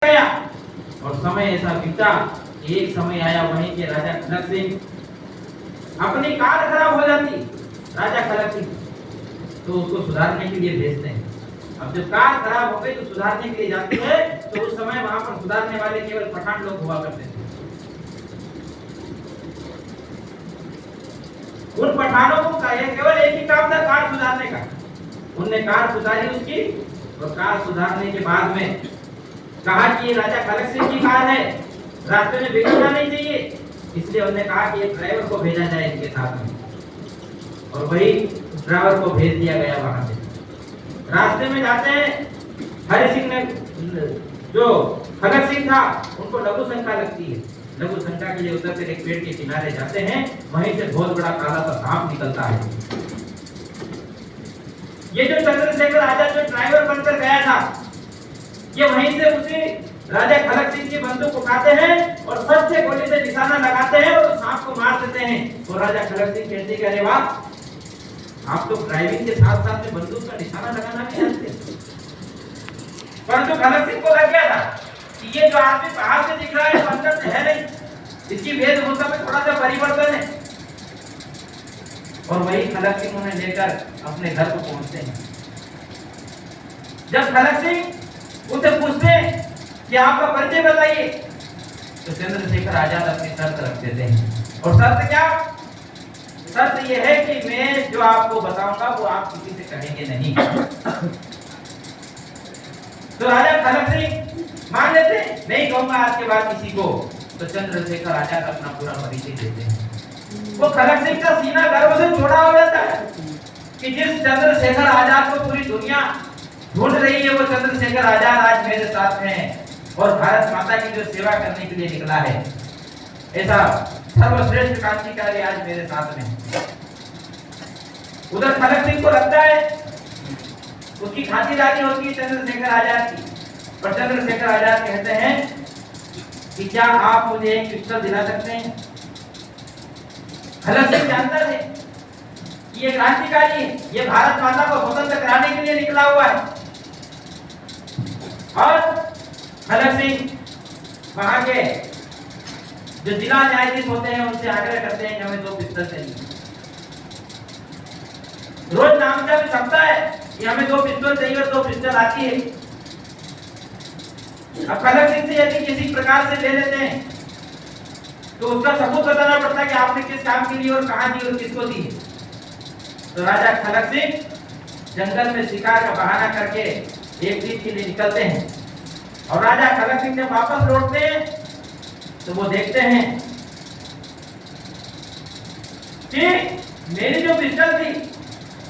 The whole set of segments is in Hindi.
गया और समय ऐसा बीता कि एक समय आया वहीं के राजा खलक सिंह, अपनी कार खराब हो जाती राजा खलक सिंह तो उसको सुधारने के लिए भेजते हैं। अब जब कार खराब हो गई तो सुधारने के लिए जाते हैं, तो उस समय वहां पर सुधारने वाले केवल पठान लोग हुआ करते थे। उन पठानों को केवल एक ही काम था, कार सुधारने का। उनने कार सुधारी उसकी, और कार सुधारने के बाद में कहा कि ये राजा खलक सिंह की कार है, रास्ते में बिगड़ना नहीं चाहिए, इसलिए उन्होंने कहा कि एक ड्राइवर को भेजा जाए इनके साथ में, और वही ड्राइवर को भेज दिया गया। वहां से रास्ते में जाते हैं, हरि सिंह ने जो खलक सिंह था उनको लघु शंका लगती है। लघु शंका के लिए उधर से एक पेड़ के किनारे जाते हैं, वहीं से बहुत बड़ा काला सा सांप निकलता है। ये जो चंद्रशेखर आजाद जो ड्राइवर बनकर गया था, ये वहीं से उसी राजा खलक सिंह की बंदूक उठाते हैं और सबसे गोली से निशाना लगाते हैं और सांप को मार देते हैं। और राजा खलक सिंह कहते हैं, अरे वाह, आप तो ड्राइविंग के साथ साथ में बंदूक का निशाना लगाना भी जानते। परंतु खलक सिंह को लग गया था कि ये जो आदमी बाहर से दिख रहा है अंदर से है नहीं, इसकी वेशभूषा में थोड़ा सा परिवर्तन है। और वही खलक सिंह उन्हें लेकर अपने घर को पहुंचते हैं। जब खलक सिंह उनसे पूछते हैं कि आपका परिचय बताइए, तो चंद्रशेखर आजाद अपनी शर्त रख देते हैं। और शर्त क्या? शर्त यह है कि मैं जो आपको बताऊंगा वो आप किसी से कहेंगे नहीं। तो राजा खलक सिंह मान लेते हैं, नहीं कहूंगा आज के बाद किसी को। तो चंद्रशेखर आजाद अपना पूरा परिचय देते हैं। वो खलक सिंह का सीना गर्व से चौड़ा हो जाता है कि जिस चंद्रशेखर आजाद को पूरी दुनिया ढूंढ रही है, वो चंद्रशेखर आजाद आज मेरे साथ में और भारत माता की जो सेवा करने के लिए निकला है, ऐसा सर्वश्रेष्ठ क्रांतिकारी आज मेरे साथ में। उधर खलक सिंह को लगता है, उसकी खातिरदारी होती है चंद्रशेखर आजाद की, और चंद्रशेखर आजाद कहते हैं कि क्या आप मुझे एक पिस्टल दिला सकते हैं? खलक सिंह जानता है कि ये क्रांतिकारी है, ये भारत माता को स्वतंत्र कराने के लिए निकला हुआ है। और खलक सिंह वहां के जो जिला न्यायाधीश होते हैं उनसे आग्रह करते हैं कि हमें 2 पिस्टल चाहिए। रोज नामचा भी छपता है कि हमें 2 पिस्टल चाहिए, और 2 पिस्टल आती है। अब खलक सिंह से यदि किसी प्रकार से ले लेते हैं तो उसका सबूत बताना पड़ता है कि आपने किस काम के लिए और कहां दी और किसको दी। तो राजा खलक सिंह जंगल में शिकार का बहाना करके एक दिन के लिए निकलते हैं, और राजा खलक सिंह जब वापस लौटते हैं तो वो देखते हैं कि मेरी जो पिस्टल थी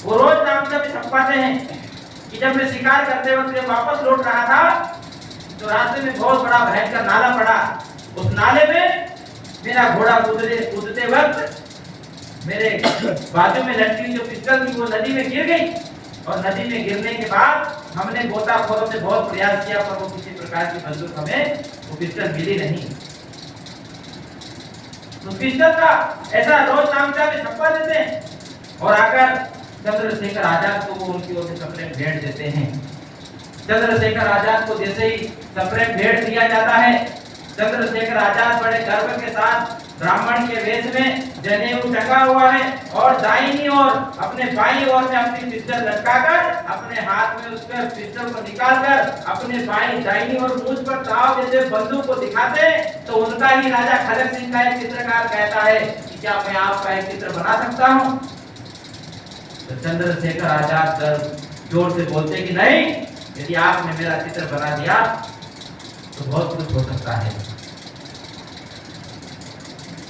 वो रोज नामचा में छपवाते हैं कि जब मैं शिकार करते वक्त जब वापस लौट रहा था तो रास्ते में बहुत बड़ा भयंकर नाला पड़ा। उस नाले में मेरा घोड़ा कूदते वक्त मेरे बाजू में लटकी जो पिस्टल थी वो नदी में गिर गई, और नदी में गिरने के बाद हमने गोताखोरों से बहुत प्रयास किया, पर वो किसी प्रकार की बंदूक हमें वो पिस्टल मिली नहीं। तो पिस्टल का ऐसा रोज नामचा में छपवा देते हैं, और आकर चंद्रशेखर आजाद को वो उनकी ओर से सप्रेम भेंट देते हैं। चंद्रशेखर आजाद को जैसे ही सप्रेम भेंट दिया जाता है, चंद्रशेखर आजाद बड़े गर्व के साथ ब्राह्मण के वेश में जनेऊ टंगा हुआ है, और दाहिनी ओर अपने बाईं ओर में अपनी पिस्टल लटकाकर अपने हाथ में उसके पिस्टल को निकालकर अपने बाईं दाहिनी ओर मुझ पर ताव देते बंदूक को दिखाते, तो उनका ही राजा खलक सिंह का एक चित्रकार कहता है कि क्या मैं आपका एक चित्र बना सकता हूं? तो चंद्रशेखर आजाद जोर से बोलते कि नहीं, यदि आपने मेरा चित्र बना दिया तो बहुत कुछ हो सकता है।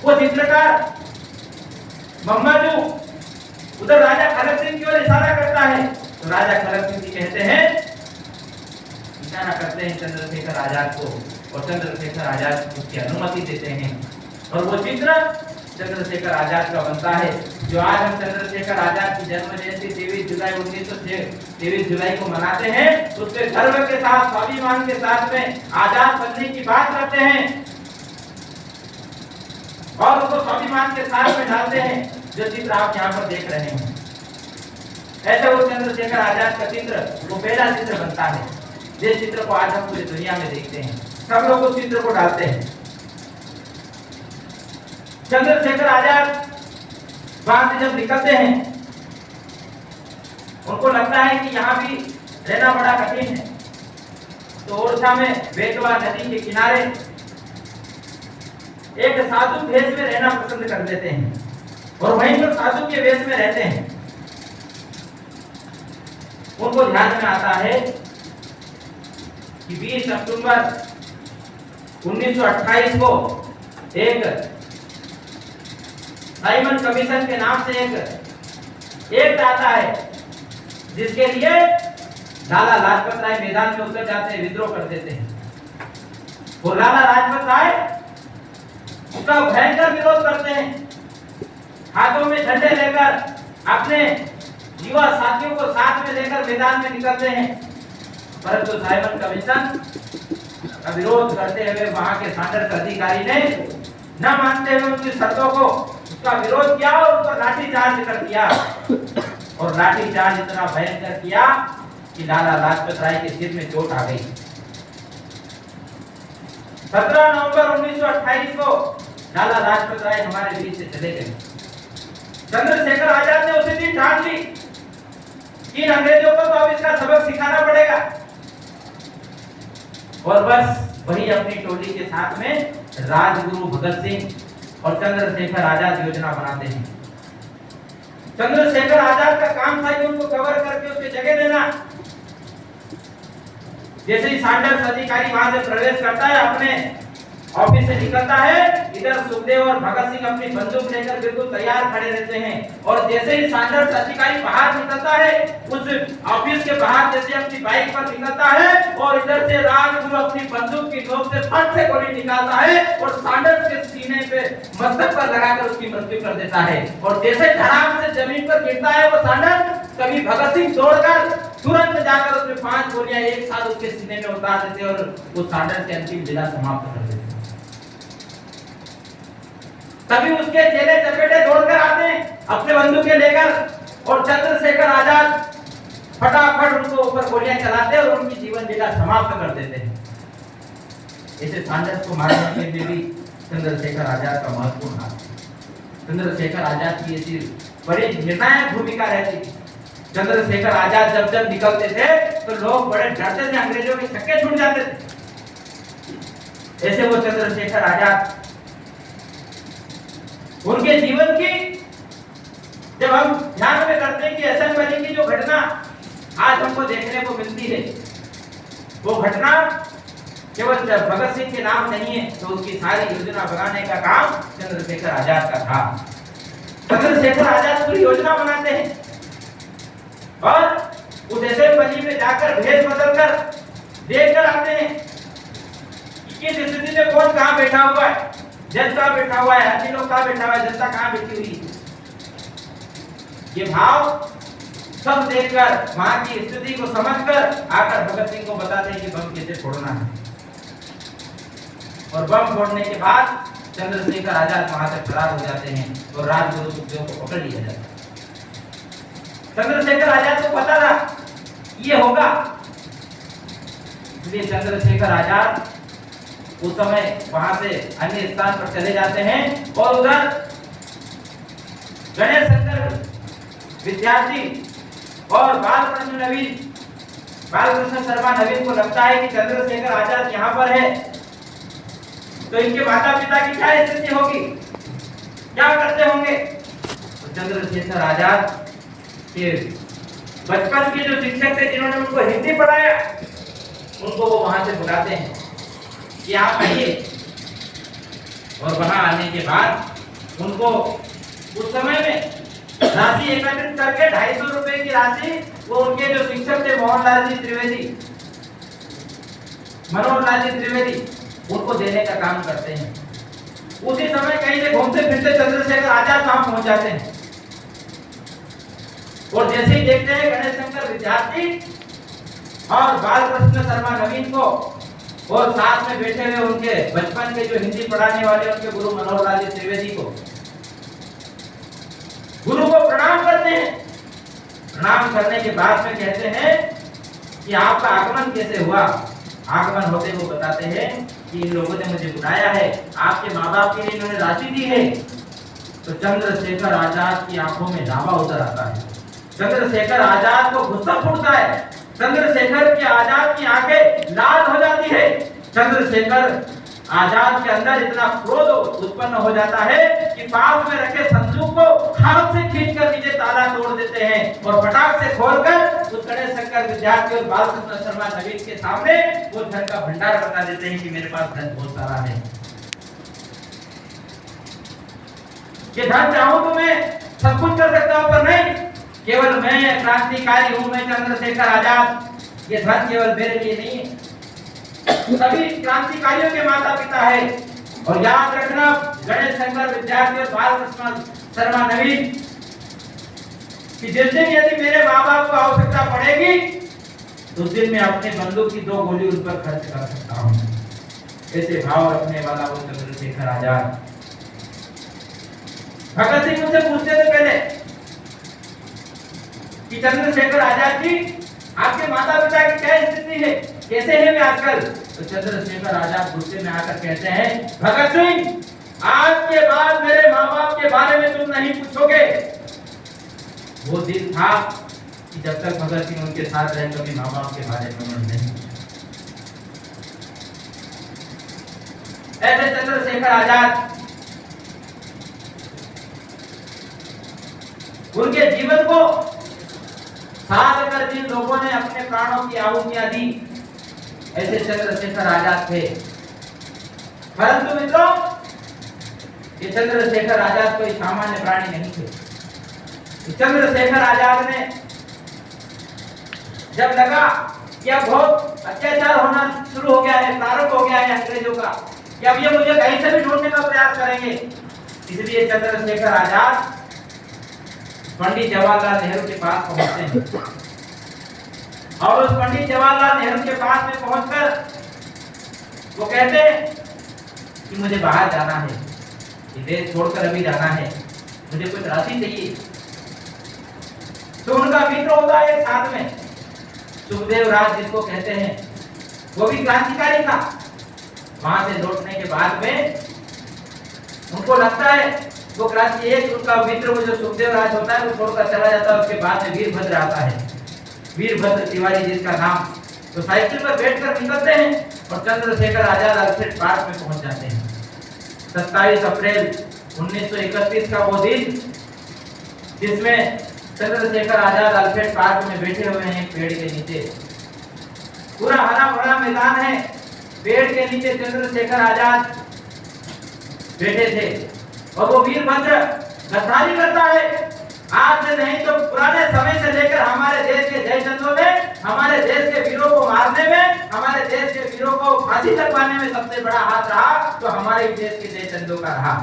वो चित्रकार मम्माजू उधर राजा खलक सिंह की ओर इशारा करता है, तो राजा खलक सिंह जी कहते हैं, इशारा करते हैं चंद्रशेखर आजाद को, और चंद्रशेखर आजाद उसकी अनुमति देते हैं, और वो चित्र चंद्रशेखर आजाद का बनता है। जो आज हम चंद्रशेखर आजाद की जन्म जयंती 23 जुलाई को मनाते हैं, उसके गर्व के साथ स्वाभिमान के साथ में आजाद बनने की बात करते हैं, और उसको स्वाभिमान के साथ में डालते हैं, जो चित्र आप यहाँ पर देख रहे हैं। ऐसे वो चंद्रशेखर आजाद का चित्र वो पहला चित्र बनता है। जिस चित्र को आज हम पूरी दुनिया में देखते हैं, सब लोग उस चित्र को डालते हैं। चंद्रशेखर आजाद वहां से जब निकलते हैं, उनको लगता है कि यहाँ भी रहना बड़ा कठिन है, तो ओरछा में बेतवा नदी के किनारे एक साधु भेष में रहना पसंद कर लेते हैं और वहीं पर साधु के वेश में रहते हैं। उनको ध्यान में आता है कि 20 अक्टूबर 1928 को एक साइमन कमीशन के नाम से एक एक्ट आता है, जिसके लिए लाला लाजपत राय मैदान में उतर जाते हैं, विद्रोह कर देते हैं। और लाला लाजपत राय उसका भयंकर विरोध करते हैं, हाथों में झंडे लेकर अपने युवा साथियों को साथ में लेकर मैदान में निकलते हैं। परंतु साइमन कमीशन का विरोध करते हुए वहां के सांडर्स अधिकारी ने न मानते हुए उनकी शर्तों को उसका विरोध किया और उन पर लाठीचार्ज कर दिया। और लाठीचार्ज इतना भयंकर किया कि लाला लाजपत राय के सिर में चोट आ गई। 17 नवंबर 1928 को लाला लाजपत राय हमारे बीच से चले गए। चंद्रशेखर आजाद ने उसी दिन ठान ली कि अंग्रेजों को तो अब इसका सबक सिखाना पड़ेगा, और बस वही अपनी टोली के साथ में राजगुरु भगत सिंह और चंद्रशेखर आजाद योजना बनाते हैं। चंद्रशेखर आजाद का काम था कि उनको कवर करके उसकी जगह देना। जैसे ही सांडर्स अधिकारी वहां से प्रवेश करता है, अपने ऑफिस से निकलता है, इधर सुखदेव और भगत सिंह अपनी बंदूक लेकर बिल्कुल तैयार खड़े रहते हैं। और जैसे ही सांडर्स अधिकारी बाहर निकलता है, उस ऑफिस के बाहर जैसे अपनी बाइक पर निकलता है और इधर से राजगुरु अपनी बंदूक की नोक से फट से गोली निकालता है और सांडर्स के सीने पे मस्तक पर लगाकर उसकी मृत्यु कर देता है। और जैसे धड़ाम से जमीन पर गिरता है वो सांडर्स, कभी भगत सिंह दौड़कर तुरंत जाकर उसमें 5 गोलियां एक साथ उसके सीने में उतार देते और वो सांडर्स की अंतिम लीला समाप्त कर देते। तभी उसके चेले चपेटे दौड़कर आते हैं अपने बंदूकें लेकर, और चंद्रशेखर आजाद फटाफट उनको ऊपर गोलियां चलाते हैं और उनकी जीवन लीला समाप्त कर देते हैं। ऐसे सांडर्स को मारने के लिए भी चंद्रशेखर आजाद का महत्वपूर्ण हाथ है। चंद्रशेखर आजाद की ऐसी बड़ी निर्णायक भूमिका रहती थी। चंद्रशेखर आजाद जब जब निकलते थे तो लोग बड़े डरते थे, अंग्रेजों के छक्के छूट जाते थे। ऐसे वो चंद्रशेखर आजाद, उनके जीवन की जब हम ध्यान में करते हैं कि असेंबली की जो घटना आज हमको देखने को मिलती है, वो घटना केवल भगत सिंह के नाम नहीं है, तो उसकी सारी योजना बनाने का काम चंद्रशेखर आजाद का था। चंद्रशेखर आजाद पूरी योजना बनाते हैं और उस असेंबली में जाकर भेद बदल कर देखकर आते हैं कि किस स्थिति में कौन कहां बैठा हुआ है, जज कहां बैठा हुआ है, अन्य लोग कहां बैठा हुआ है, जनता कहां बैठी हुई है। ये भाव सब देखकर, वहां की स्थिति को समझकर आकर भगत सिंह को बताते हैं कि बम कैसे फोड़ना है। और बम फोड़ने के बाद चंद्रशेखर आजाद वहां से फरार हो जाते हैं और राजगुरु सुखदेव को पकड़ लिया जाता है। चंद्रशेखर आजाद को पता था ये होगा, इसलिए चंद्रशेखर आजाद उस समय वहां से अन्य स्थान पर चले जाते हैं और उधर गणेश शंकर विद्यार्थी और बालकृष्ण शर्मा नवीन को लगता है कि चंद्रशेखर आजाद यहाँ पर है, तो इनके माता पिता की क्या स्थिति होगी, क्या करते होंगे। तो चंद्रशेखर आजाद के बचपन के जो शिक्षक थे जिन्होंने उनको हिंदी पढ़ाया, उनको वो वहां से बुलाते हैं कि आप आइए। और वहां आने के बाद उनको उस समय में राशि एकत्रित करके 250 रुपए की राशि वो उनके जो शिक्षक थे मनोहरलाल जी त्रिवेदी उनको देने का काम करते हैं। उसी समय कहीं से घूमते फिरते चंद्रशेखर आजाद वहां पहुंच जाते हैं और जैसे ही देखते हैं गणेश शंकर विद्यार्थी और बालकृष्ण शर्मा नवीन को और साथ में बैठे हुए उनके बचपन के जो हिंदी पढ़ाने वाले उनके गुरु मनोहरलाल त्रिवेदी को, गुरु को प्रणाम करते हैं। प्रणाम करने के बाद में कहते हैं कि आपका आगमन कैसे हुआ। आगमन होते वो बताते हैं कि इन लोगों ने मुझे बुलाया है, आपके माँ बाप के लिए इन्होंने राशि दी है। तो चंद्रशेखर आजाद की आंखों में लावा उतर आता है। चंद्रशेखर आजाद को गुस्सा फूटता है। चंद्रशेखर की आजाद की आंखें लाल हो जाती है। चंद्रशेखर आजाद के अंदर इतना क्रोध उत्पन्न हो जाता है कि पास में रखे संदूक को हाथ से खींचकर नीचे ताला तोड़ देते हैं और फटाक से खोलकर उस गणेश शंकर विद्यार्थी और बालकृष्ण शर्मा नवीन के सामने वो धन का भंडार बता देते हैं कि मेरे पास धन बहुत सारा है। ये धन चाहूं तो मैं सब कुछ कर सकता हूं, पर नहीं, केवल मैं क्रांतिकारी हूं, मैं चंद्रशेखर आजाद। ये धन केवल मेरे लिए नहीं है, सभी क्रांतिकारियों के माता पिता है। और याद रखना, गणेश शंकर विद्यार्थी और बालकृष्ण शर्मा नवीन कि जिस दिन यदि मेरे माँ बाप को आवश्यकता पड़ेगी तो उस दिन मैं अपने बंदूक की 2 गोली उन पर खर्च कर सकता हूँ। ऐसे भाव रखने वाला वो चंद्रशेखर आजाद। भगत सिंह मुझसे पूछते थे पहले कि चंद्रशेखर आजाद जी, आपके माता पिता की क्या स्थिति है, कैसे हैं वे आजकल। तो चंद्रशेखर आजाद गुस्से में आकर कहते हैं, भगत सिंह, आज के बाद मेरे माँ बाप के बारे में तुम नहीं पूछोगे। वो दिन था कि जब तक भगत सिंह उनके साथ रहे कभी माँ बाप के बारे में उन्होंने नहीं। ऐसे चंद्रशेखर आजाद, उनके जीवन को साथ कर जिन लोगों ने अपने प्राणों की आहुतियां दी, ऐसे चंद्रशेखर आजाद थे। परंतु मित्रों, ये चंद्रशेखर आजाद कोई सामान्य प्राणी नहीं थे। चंद्रशेखर आजाद ने जब लगा कि अब बहुत अत्याचार होना शुरू हो गया है, प्रारंभ हो गया है अंग्रेजों का, कि अब ये मुझे कहीं से भी ढूंढने का प्रयास करेंगे, इसलिए चंद्रशेखर आजाद पंडित जवाहरलाल नेहरू के पास पहुंचते हैं। और उस पंडित जवाहरलाल नेहरू के पास में पहुंचकर वो कहते हैं कि मुझे बाहर जाना है, ये देश छोड़कर अभी जाना है, मुझे कुछ राशि चाहिए। तो उनका मित्र होता है साथ में, सुखदेव राज जिसको कहते हैं, वो भी क्रांतिकारी था। वहां से लौटने के बाद में उनको लगता है वो क्रांति, एक उनका मित्र वो जो सुखदेव राज होता है वो छोड़कर चला जाता है। उसके बाद में वीरभद्र आता है, वीरभद्र तिवारी जिसका नाम। तो साइकिल पर बैठकर निकलते हैं और चंद्रशेखर आजाद अल्फ्रेड पार्क में पहुंच जाते हैं। 27 अप्रैल 1931 का वो दिन जिसमें चंद्रशेखर आजाद अल्फ्रेड पार्क में बैठे हुए हैं पेड़ के नीचे। पूरा हरा भरा मैदान है, पेड़ के नीचे चंद्रशेखर आजाद बैठे थे। और वो वीरभद्र गद्दारी करता है। आज से नहीं तो पुराने समय से लेकर हमारे देश के जयचंदों में, हमारे देश के वीरों को मारने में, हमारे देश के वीरों को फांसी लगवाने में सबसे बड़ा हाथ रहा तो हमारे देश के जयचंदों का रहा।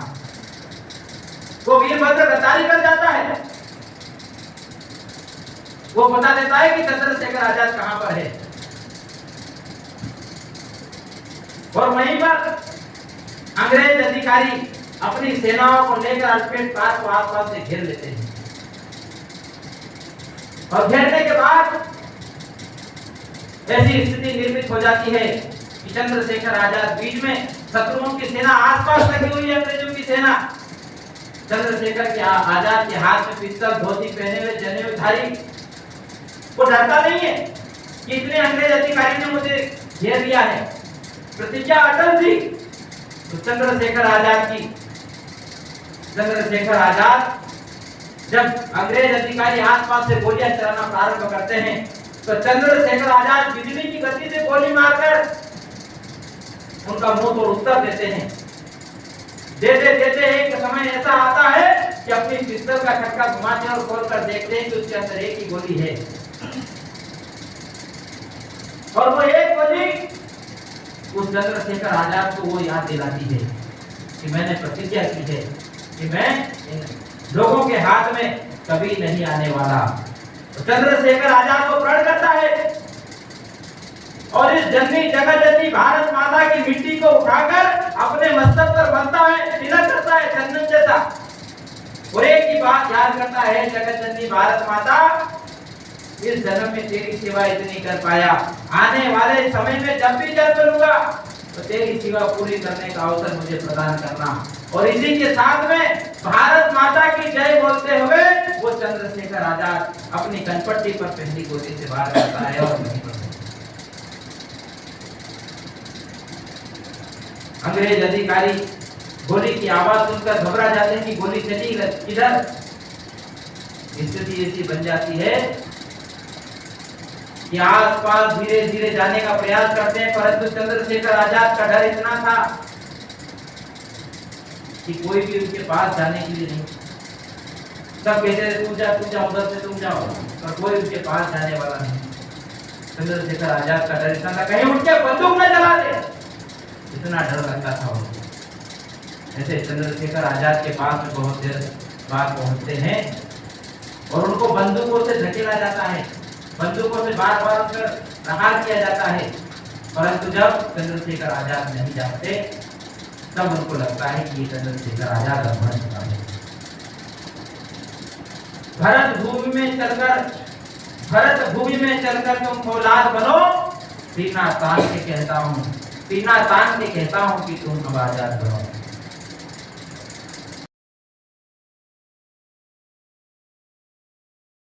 वो वीरभद्र गद्दारी कर जाता है। वो बता देता है कि चंद्रशेखर आजाद कहां पर है। और वहीं पर अंग्रेज अधिकारी अपनी सेनाओं को लेकर अल्फ्रेड पार्क को आसपास से घेर लेते हैं। और घेरने के बाद ऐसी स्थिति निर्मित हो जाती है कि चंद्रशेखर आजाद बीच में, शत्रुओं की सेना आसपास लगी हुई है, अंग्रेजों की सेना। चंद्रशेखर के आजाद के हाथ में पिस्तौल, धोती पहने हुए जनेऊधारी, वो डरता नहीं है कि इतने अंग्रेज अधिकारी ने मुझे घेर लिया है। प्रतिज्ञा अटल थी। तो चंद्रशेखर आजाद जब अंग्रेज अधिकारी आसपास से गोलियां चलाना प्रारंभ करते हैं तो चंद्रशेखर आजाद बिजली की गति से गोली मारकर उनका मुंह तोड़ उत्तर देते हैं। देते देते एक समय ऐसा आता है कि अपनी पिस्तौल का खटका घुमाते और खोलकर देखते हैं कि उसके अंदर एक ही गोली है। और वो एक गोली उस चंद्रशेखर आजाद को वो याद दिलाती है कि मैंने प्रतिज्ञा की है कि मैं इन लोगों के हाथ में कभी नहीं आने वाला। तो चंद्रशेखर आजाद को प्रण करता है और इस जननी जगत भारत माता की मिट्टी को उठाकर अपने मस्तक पर बांधता है, तिलक करता है चंदन जैसा। और एक ही बात याद करता है, जगत जननी भारत माता इस जन्म में तेरी सेवा इतनी कर पाया, आने वाले समय में जब भी जन्म लूंगा तो तेरी सेवा पूरी करने का अवसर मुझे प्रदान करना। और इसी के साथ में भारत माता की जय बोलते हुए वो चंद्रशेखर आजाद अपनी कनपट्टी पर पहली गोली से वार करता है और वहीं पर अंग्रेज अधिकारी गोली की आवाज सुनकर घबरा जाते हैं कि गोली चली किधर। स्थिति ऐसी बन जाती है कि आसपास धीरे धीरे जाने का प्रयास करते हैं, परंतु चंद्रशेखर आजाद का डर इतना था कि कोई भी उनके पास जाने के लिए नहीं। सब कहते थे तू जा उधर से तुम जाओ, पर कोई उनके पास जाने वाला नहीं। चंद्रशेखर आजाद का डर इतना था कहीं उठ के बंदूक न चला दे, इतना डर लगता था उनको। ऐसे चंद्रशेखर आजाद के पास में बहुत देर बाद पहुंचते हैं और उनको बंदूकों से धकेला जाता है, बंदूकों से बार बार उनका प्रहार किया जाता है, परंतु जब चंद्रशेखर आजाद नहीं जाते तब उनको लगता है कि ये चंद्रशेखर आजाद अब मर चुका है। भरत भूमि में चलकर तुम फौलाद बनो, सीना तान के कहता हूँ कि तुम अब आजाद बनो।